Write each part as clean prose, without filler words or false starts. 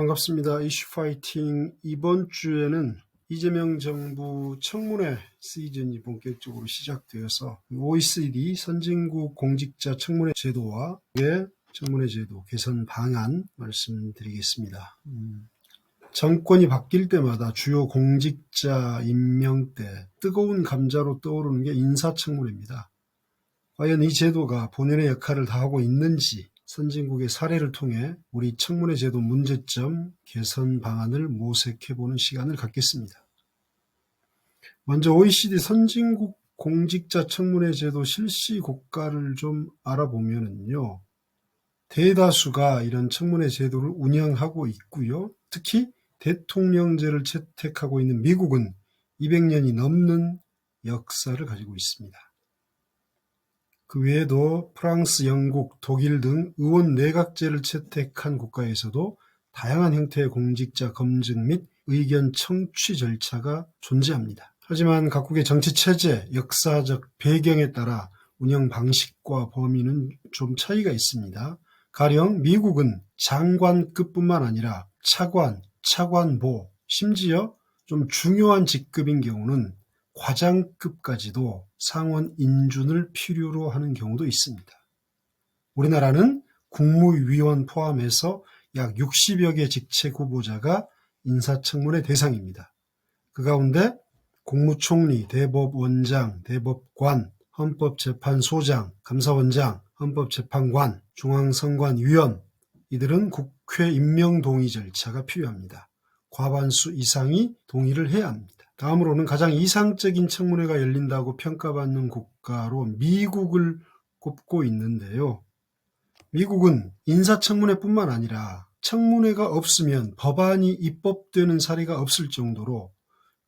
반갑습니다. 이슈 파이팅. 이번 주에는 이재명 정부 청문회 시즌이 본격적으로 시작되어서 OECD 선진국 공직자 청문회 제도와 청문회 제도 개선 방안 말씀드리겠습니다. 정권이 바뀔 때마다 주요 공직자 임명 때 뜨거운 감자로 떠오르는 게 인사청문회입니다. 과연 이 제도가 본연의 역할을 다하고 있는지 선진국의 사례를 통해 우리 청문회 제도 문제점, 개선 방안을 모색해보는 시간을 갖겠습니다. 먼저 OECD 선진국 공직자 청문회 제도 실시 국가를 좀 알아보면요. 대다수가 이런 청문회 제도를 운영하고 있고요. 특히 대통령제를 채택하고 있는 미국은 200년이 넘는 역사를 가지고 있습니다. 그 외에도 프랑스, 영국, 독일 등 의원 내각제를 채택한 국가에서도 다양한 형태의 공직자 검증 및 의견 청취 절차가 존재합니다. 하지만 각국의 정치 체제, 역사적 배경에 따라 운영 방식과 범위는 좀 차이가 있습니다. 가령 미국은 장관급뿐만 아니라 차관, 차관보, 심지어 좀 중요한 직급인 경우는 과장급까지도 상원 인준을 필요로 하는 경우도 있습니다. 우리나라는 국무위원 포함해서 약 60여 개 직책 후보자가 인사청문회 대상입니다. 그 가운데 국무총리, 대법원장, 대법관, 헌법재판소장, 감사원장, 헌법재판관, 중앙선관위원, 이들은 국회 임명 동의 절차가 필요합니다. 과반수 이상이 동의를 해야 합니다. 다음으로는 가장 이상적인 청문회가 열린다고 평가받는 국가로 미국을 꼽고 있는데요. 미국은 인사청문회뿐만 아니라 청문회가 없으면 법안이 입법되는 사례가 없을 정도로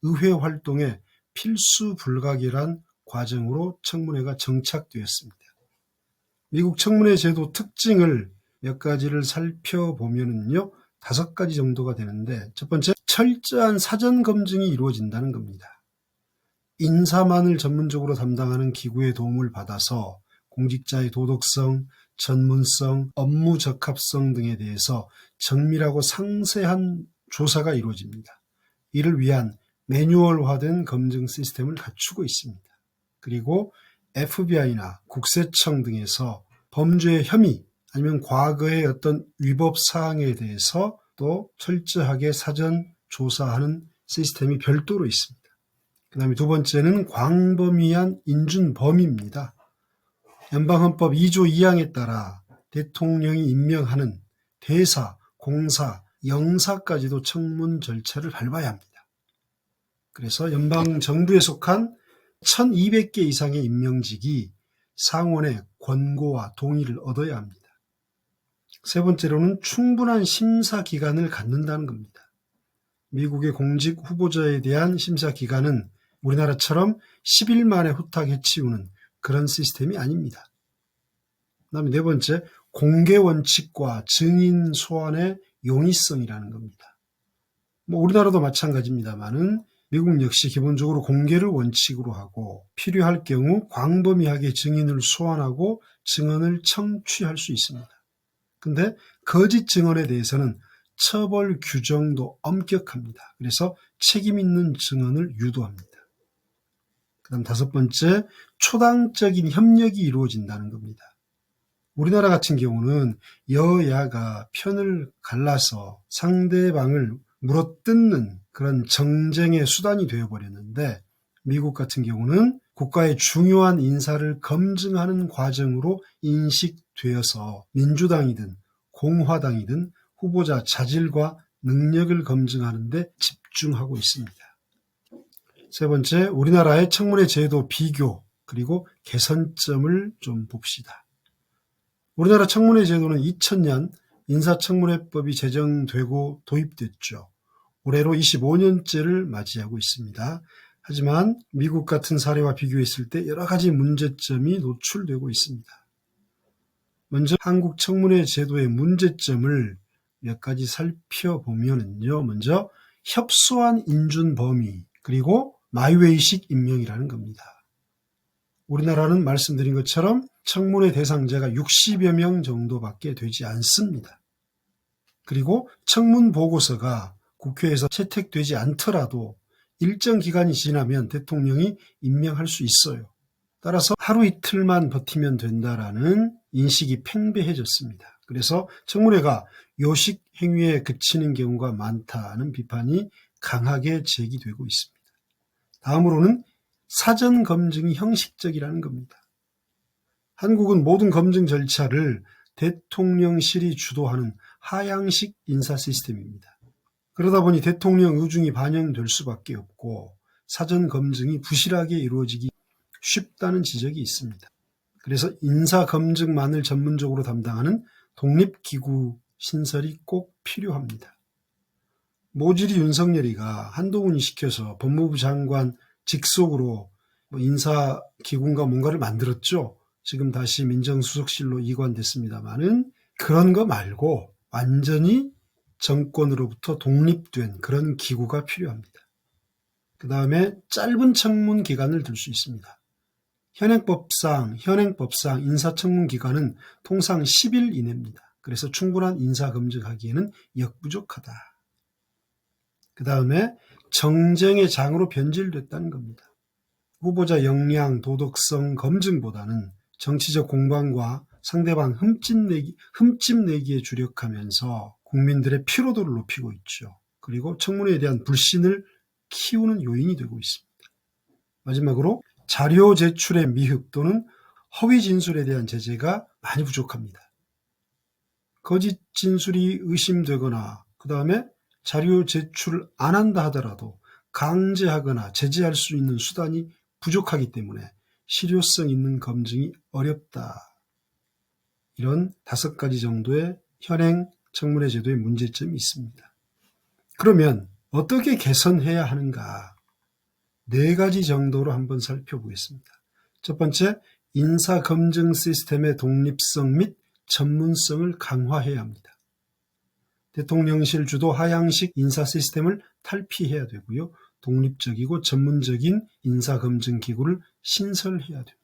의회 활동의 필수 불가결한 과정으로 청문회가 정착되었습니다. 미국 청문회 제도 특징을 몇 가지를 살펴보면요. 5가지 정도가 되는데, 첫 번째, 철저한 사전 검증이 이루어진다는 겁니다. 인사만을 전문적으로 담당하는 기구의 도움을 받아서 공직자의 도덕성, 전문성, 업무 적합성 등에 대해서 정밀하고 상세한 조사가 이루어집니다. 이를 위한 매뉴얼화된 검증 시스템을 갖추고 있습니다. 그리고 FBI나 국세청 등에서 범죄의 혐의 아니면 과거의 어떤 위법 사항에 대해서 또 철저하게 사전 조사하는 시스템이 별도로 있습니다. 그 다음에 두 번째는 광범위한 인준 범위입니다. 연방헌법 2조 2항에 따라 대통령이 임명하는 대사, 공사, 영사까지도 청문 절차를 밟아야 합니다. 그래서 연방정부에 속한 1200개 이상의 임명직이 상원의 권고와 동의를 얻어야 합니다. 세 번째로는 충분한 심사 기간을 갖는다는 겁니다. 미국의 공직 후보자에 대한 심사 기간은 우리나라처럼 10일 만에 후딱 해치우는 그런 시스템이 아닙니다. 그다음에 네 번째, 공개 원칙과 증인 소환의 용이성이라는 겁니다. 우리나라도 마찬가지입니다만은 미국 역시 기본적으로 공개를 원칙으로 하고 필요할 경우 광범위하게 증인을 소환하고 증언을 청취할 수 있습니다. 근데 거짓 증언에 대해서는 처벌 규정도 엄격합니다. 그래서 책임 있는 증언을 유도합니다. 그다음 5번째, 초당적인 협력이 이루어진다는 겁니다. 우리나라 같은 경우는 여야가 편을 갈라서 상대방을 물어뜯는 그런 정쟁의 수단이 되어버렸는데, 미국 같은 경우는 국가의 중요한 인사를 검증하는 과정으로 인식되어서 민주당이든 공화당이든 후보자 자질과 능력을 검증하는 데 집중하고 있습니다. 세 번째, 우리나라의 청문회 제도 비교 그리고 개선점을 좀 봅시다. 우리나라 청문회 제도는 2000년 인사청문회법이 제정되고 도입됐죠. 올해로 25년째를 맞이하고 있습니다. 하지만 미국 같은 사례와 비교했을 때 여러 가지 문제점이 노출되고 있습니다. 먼저 한국 청문회 제도의 문제점을 몇 가지 살펴보면요. 먼저 협소한 인준 범위 그리고 마이웨이식 임명이라는 겁니다. 우리나라는 말씀드린 것처럼 청문회 대상자가 60여 명 정도밖에 되지 않습니다. 그리고 청문 보고서가 국회에서 채택되지 않더라도 일정 기간이 지나면 대통령이 임명할 수 있어요. 따라서 하루 이틀만 버티면 된다라는 인식이 팽배해졌습니다. 그래서 청문회가 요식 행위에 그치는 경우가 많다는 비판이 강하게 제기되고 있습니다. 다음으로는 사전 검증이 형식적이라는 겁니다. 한국은 모든 검증 절차를 대통령실이 주도하는 하향식 인사 시스템입니다. 그러다 보니 대통령 의중이 반영될 수밖에 없고 사전 검증이 부실하게 이루어지기 쉽다는 지적이 있습니다. 그래서 인사 검증만을 전문적으로 담당하는 독립기구 신설이 꼭 필요합니다. 모질이 윤석열이가 한동훈이 시켜서 법무부 장관 직속으로 인사기구인가 뭔가를 만들었죠. 지금 다시 민정수석실로 이관됐습니다만은 그런 거 말고 완전히 정권으로부터 독립된 그런 기구가 필요합니다. 그 다음에 짧은 청문 기간을 둘 수 있습니다. 현행법상 인사청문 기간은 통상 10일 이내입니다. 그래서 충분한 인사검증하기에는 역부족하다. 그 다음에 정쟁의 장으로 변질됐다는 겁니다. 후보자 역량, 도덕성 검증보다는 정치적 공방과 상대방 흠집내기에 주력하면서 국민들의 피로도를 높이고 있죠. 그리고 청문회에 대한 불신을 키우는 요인이 되고 있습니다. 마지막으로 자료 제출의 미흡 또는 허위 진술에 대한 제재가 많이 부족합니다. 거짓 진술이 의심되거나 그 다음에 자료 제출을 안 한다 하더라도 강제하거나 제재할 수 있는 수단이 부족하기 때문에 실효성 있는 검증이 어렵다. 이런 5가지 정도의 현행 청문회 제도의 문제점이 있습니다. 그러면 어떻게 개선해야 하는가? 4가지 정도로 한번 살펴보겠습니다. 첫 번째, 인사검증 시스템의 독립성 및 전문성을 강화해야 합니다. 대통령실 주도 하향식 인사 시스템을 탈피해야 되고요. 독립적이고 전문적인 인사검증 기구를 신설해야 됩니다.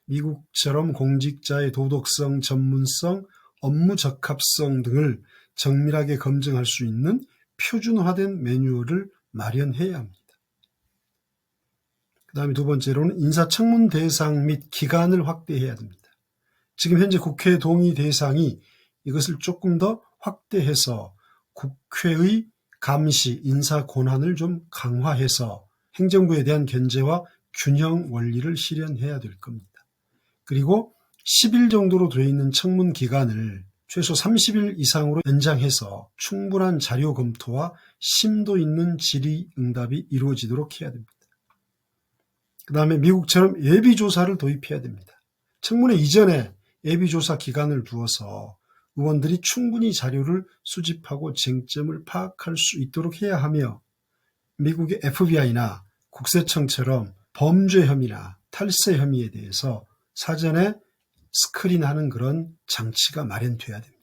미국처럼 공직자의 도덕성, 전문성, 업무 적합성 등을 정밀하게 검증할 수 있는 표준화된 매뉴얼을 마련해야 합니다. 그 다음에 2번째로는 인사청문 대상 및 기간을 확대해야 됩니다. 지금 현재 국회 동의 대상이 이것을 조금 더 확대해서 국회의 감시, 인사 권한을 좀 강화해서 행정부에 대한 견제와 균형 원리를 실현해야 될 겁니다. 그리고 10일 정도로 되어 있는 청문 기간을 최소 30일 이상으로 연장해서 충분한 자료 검토와 심도 있는 질의응답이 이루어지도록 해야 됩니다. 그 다음에 미국처럼 예비조사를 도입해야 됩니다. 청문회 이전에 예비조사 기간을 두어서 의원들이 충분히 자료를 수집하고 쟁점을 파악할 수 있도록 해야 하며 미국의 FBI나 국세청처럼 범죄 혐의나 탈세 혐의에 대해서 사전에 스크린하는 그런 장치가 마련돼야 됩니다.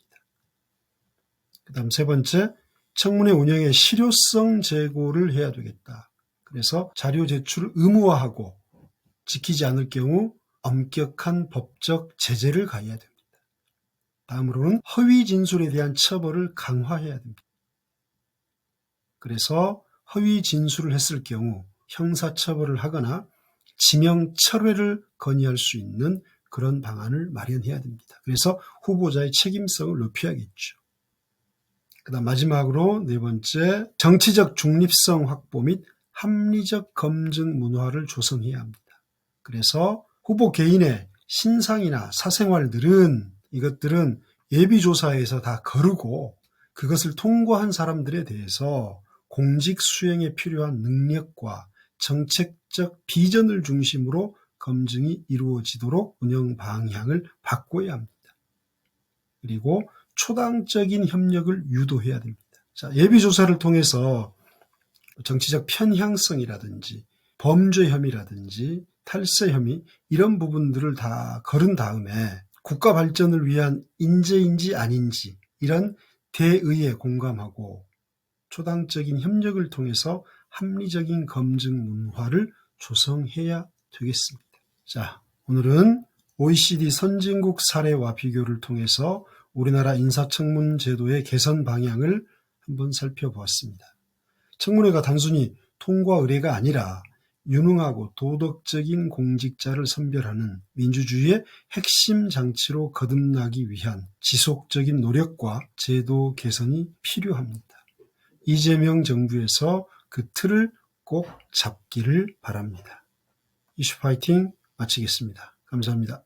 그 다음 3번째, 청문회 운영의 실효성 제고를 해야 되겠다. 그래서 자료 제출을 의무화하고 지키지 않을 경우 엄격한 법적 제재를 가해야 됩니다. 다음으로는 허위 진술에 대한 처벌을 강화해야 됩니다. 그래서 허위 진술을 했을 경우 형사처벌을 하거나 지명 철회를 건의할 수 있는 그런 방안을 마련해야 됩니다. 그래서 후보자의 책임성을 높여야겠죠. 그 다음 마지막으로 4번째, 정치적 중립성 확보 및 합리적 검증 문화를 조성해야 합니다. 그래서 후보 개인의 신상이나 사생활들은 이것들은 예비조사에서 다 거르고 그것을 통과한 사람들에 대해서 공직 수행에 필요한 능력과 정책적 비전을 중심으로 검증이 이루어지도록 운영 방향을 바꿔야 합니다. 그리고 초당적인 협력을 유도해야 됩니다. 자, 예비조사를 통해서 정치적 편향성이라든지 범죄 혐의라든지 탈세 혐의 이런 부분들을 다 거른 다음에 국가 발전을 위한 인재인지 아닌지 이런 대의에 공감하고 초당적인 협력을 통해서 합리적인 검증 문화를 조성해야 되겠습니다. 자, 오늘은 OECD 선진국 사례와 비교를 통해서 우리나라 인사청문 제도의 개선 방향을 한번 살펴보았습니다. 청문회가 단순히 통과 의례가 아니라 유능하고 도덕적인 공직자를 선별하는 민주주의의 핵심 장치로 거듭나기 위한 지속적인 노력과 제도 개선이 필요합니다. 이재명 정부에서 그 틀을 꼭 잡기를 바랍니다. 이슈 파이팅 마치겠습니다. 감사합니다.